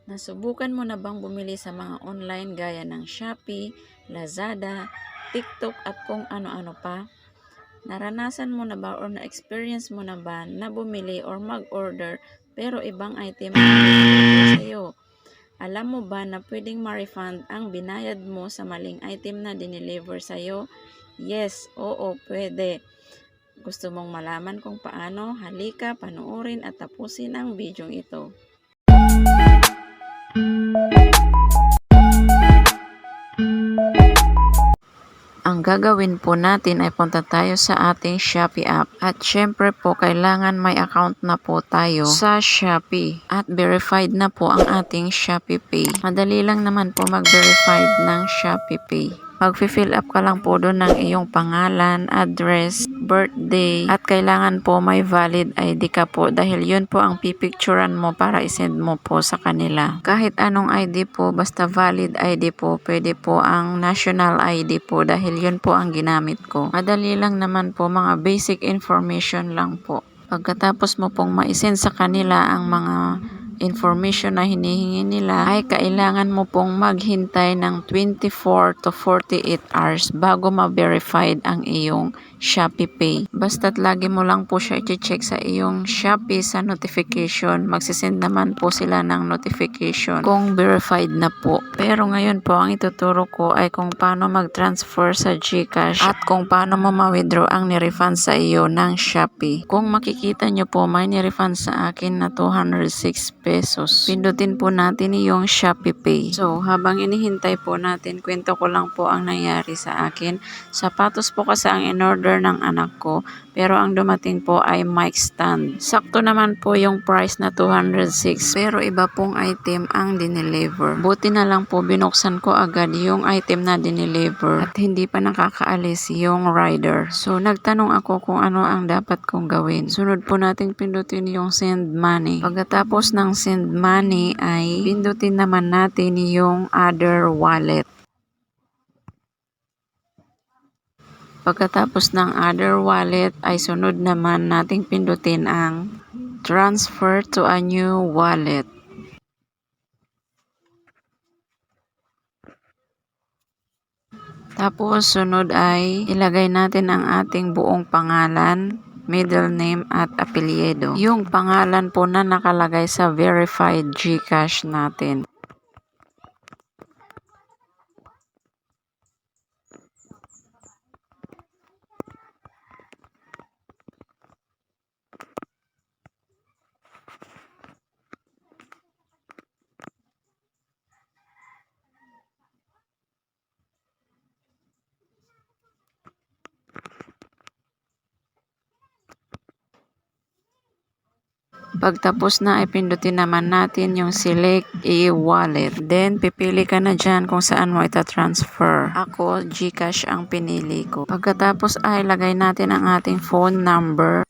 Nasubukan mo na bang bumili sa mga online gaya ng Shopee, Lazada, TikTok at kung ano-ano pa? Naranasan mo na ba or na-experience mo na ba na bumili or mag-order pero ibang item ang deliver sa'yo? Alam mo ba na pwedeng ma-refund ang binayad mo sa maling item na dineliver sa'yo? Yes, oo, pwede. Gusto mong malaman kung paano? Halika, panoorin at tapusin ang video ito. Ang gagawin po natin ay punta tayo sa ating Shopee app. At syempre po, kailangan may account na po tayo sa Shopee. At verified na po ang ating Shopee Pay. Madali lang naman po mag-verified ng Shopee Pay. Mag-fill up ka lang po doon ng iyong pangalan, address, birthday, at kailangan po may valid ID ka po dahil yun po ang pipicturan mo para isend mo po sa kanila. Kahit anong ID po, basta valid ID po, pwede po ang national ID po dahil yun po ang ginamit ko. Madali lang naman po, mga basic information lang po. Pagkatapos mo pong ma-send sa kanila ang mga information na hinihingi nila, ay kailangan mo pong maghintay ng 24 to 48 hours bago ma-verified ang iyong Shopee Pay. Basta't lagi mo lang po siya i-check sa iyong Shopee sa notification. Magsisend naman po sila ng notification kung verified na po. Pero ngayon po, ang ituturo ko ay kung paano mag-transfer sa GCash at kung paano mo ma-withdraw ang nirefund sa iyo ng Shopee. Kung makikita nyo po, may nirefund sa akin na 206 pesos. Pindutin po natin yung Shopee Pay. So, habang inihintay po natin, kwento ko lang po ang nangyari sa akin. Sapatos po kasi ang in-order ng anak ko, pero ang dumating po ay mic stand. Sakto naman po yung price na 206, pero iba pong item ang dineliver. Buti na lang po binuksan ko agad yung item na dineliver at hindi pa nakakaalis yung rider. So, nagtanong ako kung ano ang dapat kong gawin. Sunod po natin pindutin yung send money. Pagkatapos ng send money ay pindutin naman natin yung other wallet. Pagkatapos ng other wallet ay sunod naman nating pindutin ang transfer to a new wallet. Tapos sunod ay ilagay natin ang ating buong pangalan, middle name at apelyido. Yung pangalan po na nakalagay sa verified GCash natin. Pagtapos na ay pindutin naman natin yung select e-wallet. Then pipili ka na dyan kung saan mo ita-transfer. Ako, GCash ang pinili ko. Pagkatapos ay lagay natin ang ating phone number.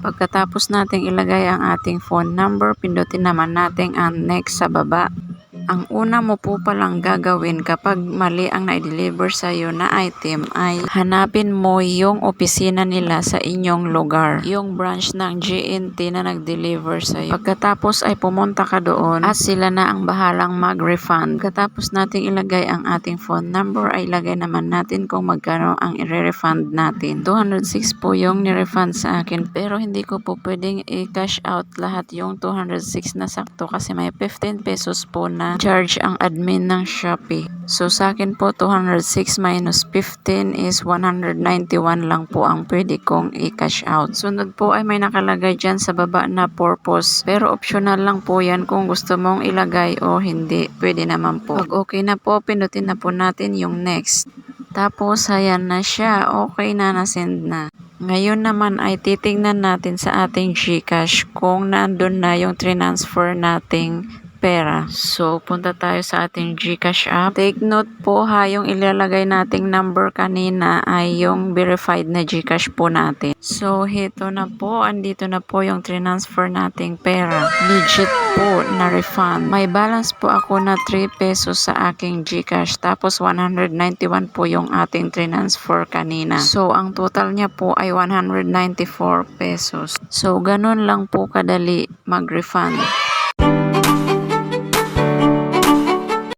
Pagkatapos nating ilagay ang ating phone number, pindutin naman natin ang next sa baba. Ang una mo po palang gagawin kapag mali ang na-deliver sa iyo na item ay hanapin mo yung opisina nila sa inyong lugar. Yung branch ng GNT na nag-deliver sa iyo. Pagkatapos ay pumunta ka doon at sila na ang bahalang mag-refund. Pagkatapos nating ilagay ang ating phone number ay ilagay naman natin kung magkano ang i-refund natin. 206 po yung ni-refund sa akin pero hindi ko po pwedeng i-cash out lahat yung 206 na sakto kasi may 15 pesos po na charge ang admin ng Shopee. So sa akin po 206 minus 15 is 191 lang po ang pwede kong i-cash out. Sunod po ay may nakalagay dyan sa baba na purpose. Pero optional lang po yan kung gusto mong ilagay o hindi. Pwede naman po. Pag okay na po, pindutin na po natin yung next. Tapos ayan na siya. Okay na, nasend na. Ngayon naman ay titingnan natin sa ating GCash kung nandun na yung transfer nating pera. So, punta tayo sa ating GCash app. Take note po ha, yung ilalagay nating number kanina ay yung verified na GCash po natin. So, hito na po. Andito na po yung transfer nating pera. Legit po na refund. May balance po ako na 3 pesos sa aking GCash. Tapos, 191 po yung ating transfer kanina. So, ang total niya po ay 194 pesos. So, ganun lang po kadali mag-refund.